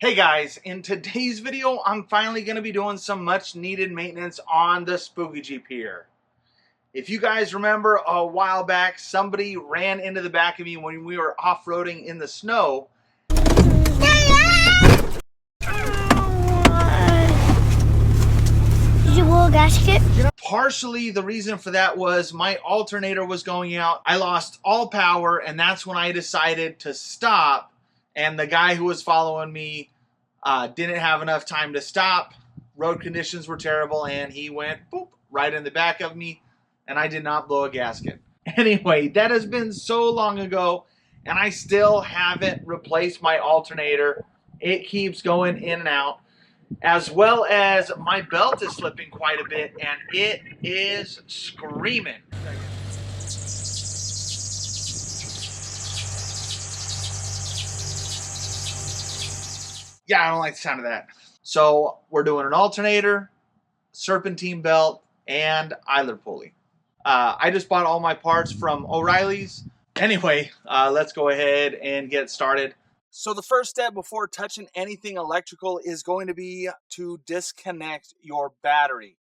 Hey guys, in today's video, I'm finally going to be doing some much needed maintenance on the Spooky Jeep here. If you guys remember a while back, somebody ran into the back of me when we were off-roading in the snow. Did you blow a gasket? Partially the reason for that was my alternator was going out. I lost all power, and that's when I decided to stop. And the guy who was following me didn't have enough time to stop. Road conditions were terrible, and he went boop right in the back of me, and I did not blow a gasket. Anyway, that has been so long ago, and I still haven't replaced my alternator. It keeps going in and out, as well as my belt is slipping quite a bit, and it is screaming. Yeah, I don't like the sound of that. So we're doing an alternator, serpentine belt, and idler pulley. I just bought all my parts from O'Reilly's. Anyway, let's go ahead and get started. So the first step before touching anything electrical is going to be to disconnect your battery.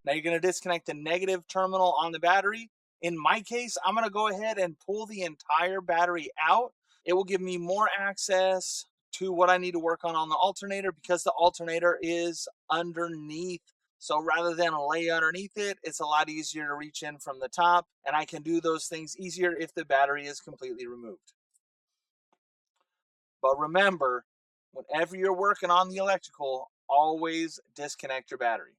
Now you're going to disconnect the negative terminal on the battery. In my case, I'm going to go ahead and pull the entire battery out. It will give me more access to what I need to work on the alternator, because the alternator is underneath. So rather than lay underneath it, it's a lot easier to reach in from the top, and I can do those things easier if the battery is completely removed. But remember, whenever you're working on the electrical, always disconnect your battery.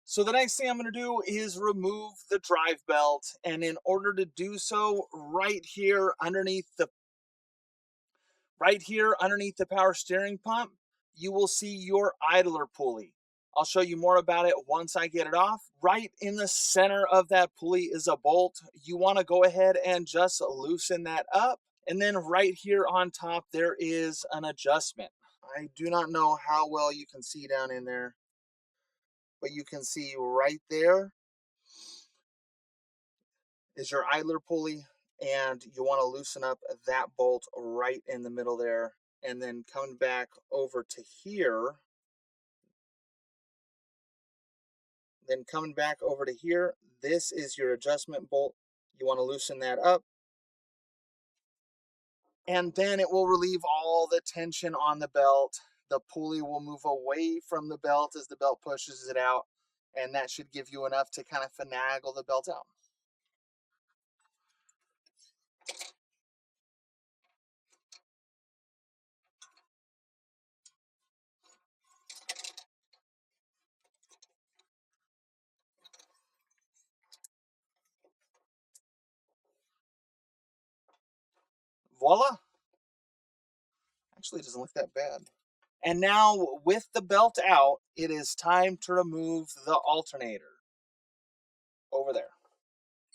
So the next thing I'm going to do is remove the drive belt, and in order to do so, right here underneath the power steering pump, you will see your idler pulley. I'll show you more about it once I get it off. Right in the center of that pulley is a bolt. You want to go ahead and just loosen that up. And then right here on top, there is an adjustment. I do not know how well you can see down in there, but you can see right there is your idler pulley, and you want to loosen up that bolt right in the middle there. And then coming back over to here, this is your adjustment bolt. You want to loosen that up, and then it will relieve all the tension on the belt. The pulley will move away from the belt as the belt pushes it out, and that should give you enough to kind of finagle the belt out. Voila! Actually, it doesn't look that bad. And now, with the belt out, it is time to remove the alternator over there.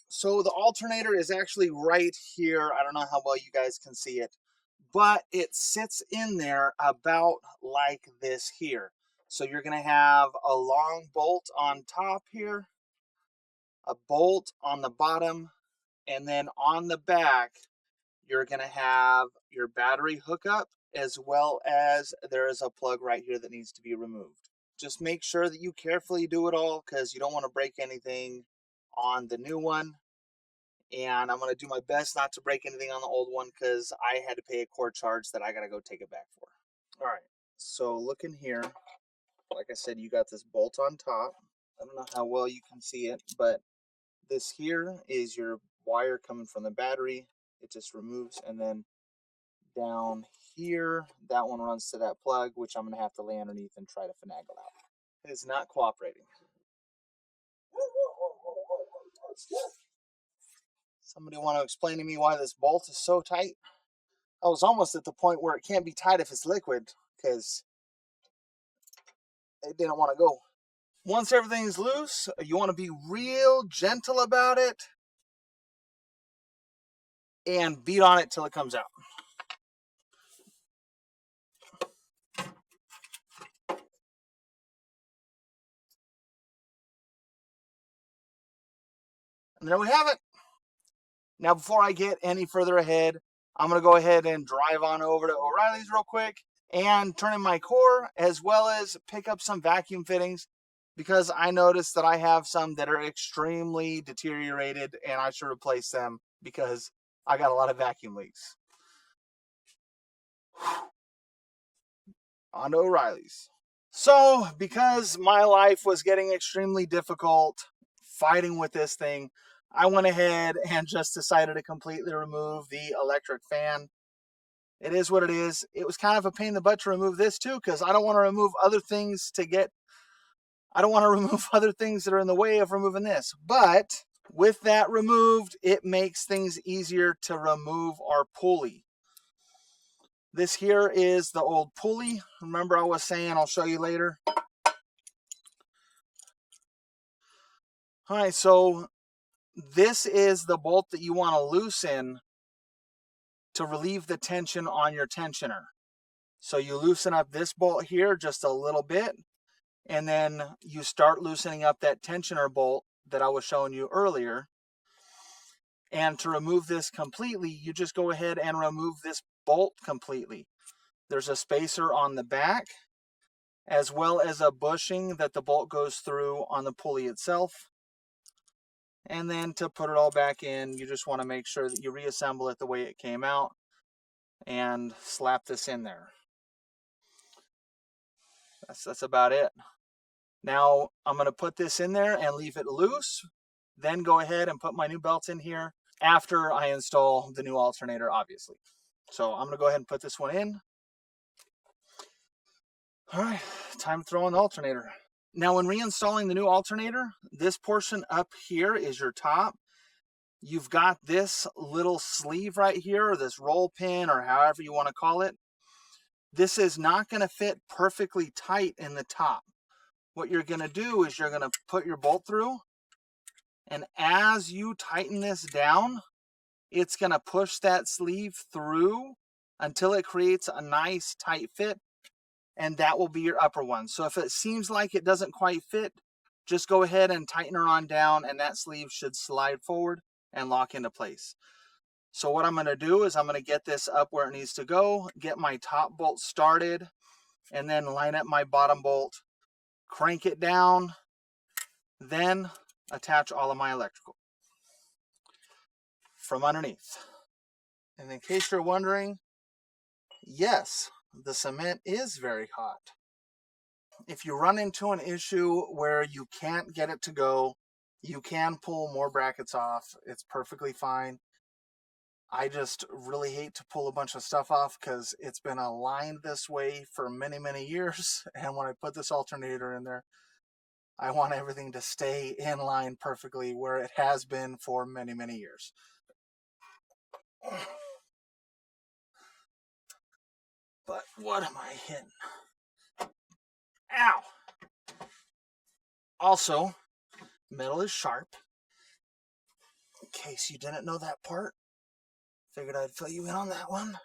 So the alternator is actually right here. I don't know how well you guys can see it, but it sits in there about like this here. So you're going to have a long bolt on top here, a bolt on the bottom, and then on the back, you're going to have your battery hookup, as well as there is a plug right here that needs to be removed. Just make sure that you carefully do it all, because you don't want to break anything on the new one. And I'm going to do my best not to break anything on the old one, because I had to pay a core charge that I got to go take it back for. All right, so look in here. Like I said, you got this bolt on top. I don't know how well you can see it, but this here is your wire coming from the battery. It just removes, and then down here, that one runs to that plug, which I'm going to have to lay underneath and try to finagle out. It is not cooperating. Somebody want to explain to me why this bolt is so tight? I was almost at the point where it can't be tight if it's liquid, because it didn't want to go. Once everything's loose, you want to be real gentle about it and beat on it till it comes out. And there we have it. Now, before I get any further ahead, I'm going to go ahead and drive on over to O'Reilly's real quick and turn in my core, as well as pick up some vacuum fittings, because I noticed that I have some that are extremely deteriorated and I should replace them because I got a lot of vacuum leaks. On to O'Reilly's. So, because my life was getting extremely difficult fighting with this thing, I went ahead and just decided to completely remove the electric fan. It is what it is. It was kind of a pain in the butt to remove this too, because I don't want to remove other things I don't want to remove other things that are in the way of removing this. But with that removed, it makes things easier to remove our pulley. This here is the old pulley. Remember I was saying, I'll show you later. All right, so this is the bolt that you want to loosen to relieve the tension on your tensioner. So you loosen up this bolt here just a little bit, and then you start loosening up that tensioner bolt that I was showing you earlier. And to remove this completely, you just go ahead and remove this bolt completely. There's a spacer on the back, as well as a bushing that the bolt goes through on the pulley itself. And then to put it all back in, you just want to make sure that you reassemble it the way it came out and slap this in there. That's about it. Now I'm going to put this in there and leave it loose, then go ahead and put my new belts in here after I install the new alternator, obviously. So I'm going to go ahead and put this one in. All right, time to throw in the alternator. Now, when reinstalling the new alternator, this portion up here is your top. You've got this little sleeve right here, or this roll pin, or however you want to call it. This is not going to fit perfectly tight in the top. What you're going to do is you're going to put your bolt through, and as you tighten this down, it's going to push that sleeve through until it creates a nice tight fit, and that will be your upper one. So if it seems like it doesn't quite fit, just go ahead and tighten her on down, and that sleeve should slide forward and lock into place. So what I'm going to do is I'm going to get this up where it needs to go, get my top bolt started, and then line up my bottom bolt, crank it down, then attach all of my electrical from underneath. And in case you're wondering, yes, the cement is very hot. If you run into an issue where you can't get it to go, you can pull more brackets off. It's perfectly fine. I just really hate to pull a bunch of stuff off because it's been aligned this way for many, many years. And when I put this alternator in there, I want everything to stay in line perfectly where it has been for many, many years. But what am I hitting? Ow! Also, metal is sharp. In case you didn't know that part, figured I'd fill you in on that one.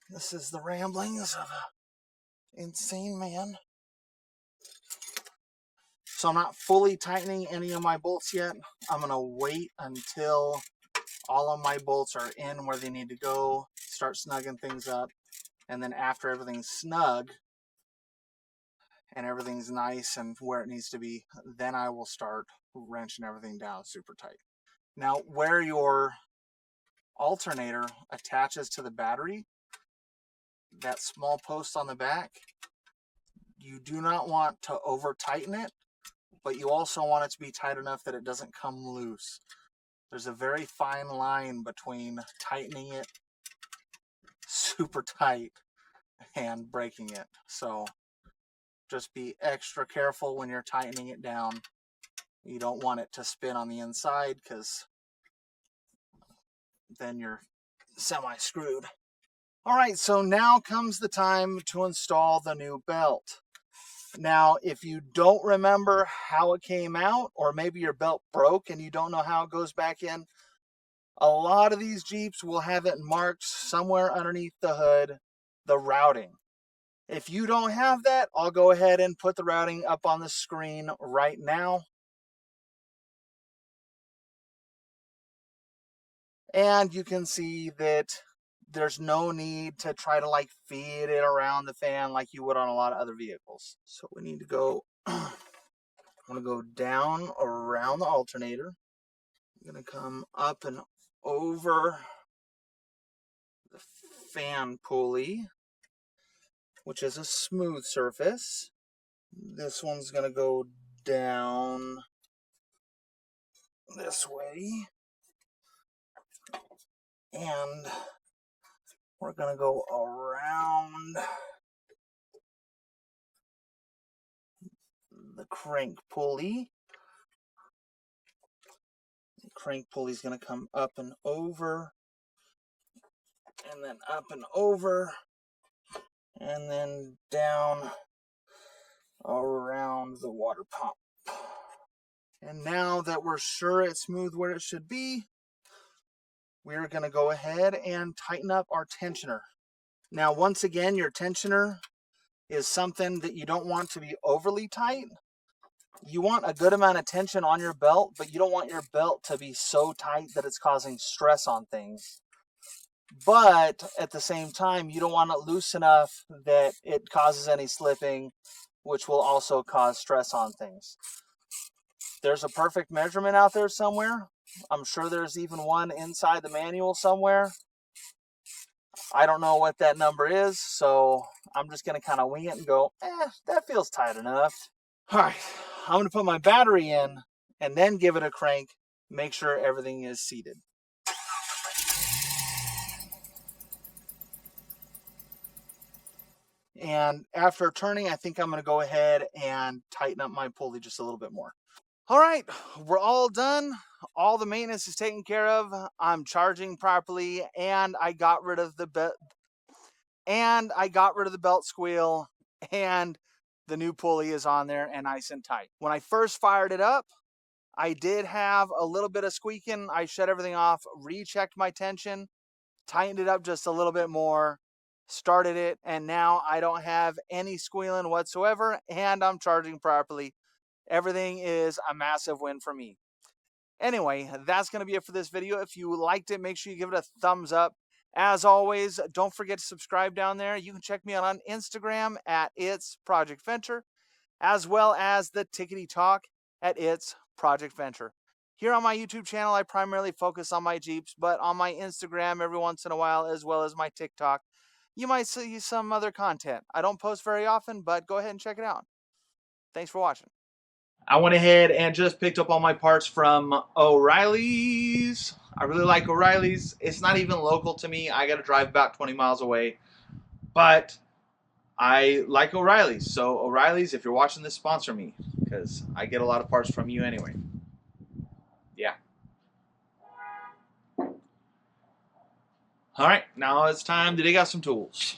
This is the ramblings of an insane man. So I'm not fully tightening any of my bolts yet. I'm going to wait until all of my bolts are in where they need to go, start snugging things up, and then after everything's snug and everything's nice and where it needs to be, then I will start wrenching everything down super tight. Now, where your alternator attaches to the battery, that small post on the back, you do not want to over tighten it, but you also want it to be tight enough that it doesn't come loose. There's a very fine line between tightening it super tight and breaking it. So just be extra careful when you're tightening it down. You don't want it to spin on the inside because then you're semi-screwed. All right, so now comes the time to install the new belt. Now, if you don't remember how it came out, or maybe your belt broke and you don't know how it goes back in, a lot of these Jeeps will have it marked somewhere underneath the hood, the routing. If you don't have that, I'll go ahead and put the routing up on the screen right now. And you can see that there's no need to try to like feed it around the fan like you would on a lot of other vehicles. So we need to go, I'm gonna go down around the alternator. I'm gonna come up and over the fan pulley, which is a smooth surface. This one's gonna go down this way. And we're gonna go around the crank pulley. The crank pulley is going to come up and over, and then up and over, and then down around the water pump. And now that we're sure it's smooth where it should be, we're going to go ahead and tighten up our tensioner. Now, once again, your tensioner is something that you don't want to be overly tight. You want a good amount of tension on your belt, but you don't want your belt to be so tight that it's causing stress on things. But at the same time, you don't want it loose enough that it causes any slipping, which will also cause stress on things. There's a perfect measurement out there somewhere. I'm sure there's even one inside the manual somewhere. I don't know what that number is, so I'm just going to kind of wing it and go, that feels tight enough. All right, I'm going to put my battery in and then give it a crank, make sure everything is seated. And after turning, I think I'm going to go ahead and tighten up my pulley just a little bit more. All right, we're all done. All the maintenance is taken care of. I'm charging properly, and I got rid of the belt squeal, and the new pulley is on there and nice and tight. When I first fired it up, I did have a little bit of squeaking. I shut everything off, rechecked my tension, tightened it up just a little bit more, started it, and now I don't have any squealing whatsoever, and I'm charging properly. Everything is a massive win for me. Anyway, that's going to be it for this video. If you liked it, make sure you give it a thumbs up. As always, don't forget to subscribe down there. You can check me out on Instagram at It's Project Venture, as well as the Tickety Talk at It's Project Venture. Here on my YouTube channel, I primarily focus on my Jeeps, but on my Instagram every once in a while, as well as my TikTok, you might see some other content. I don't post very often, but go ahead and check it out. Thanks for watching. I went ahead and just picked up all my parts from O'Reilly's. I really like O'Reilly's. It's not even local to me. I got to drive about 20 miles away. But I like O'Reilly's. So O'Reilly's, if you're watching this, sponsor me, because I get a lot of parts from you anyway. Yeah. All right, now it's time to dig out some tools.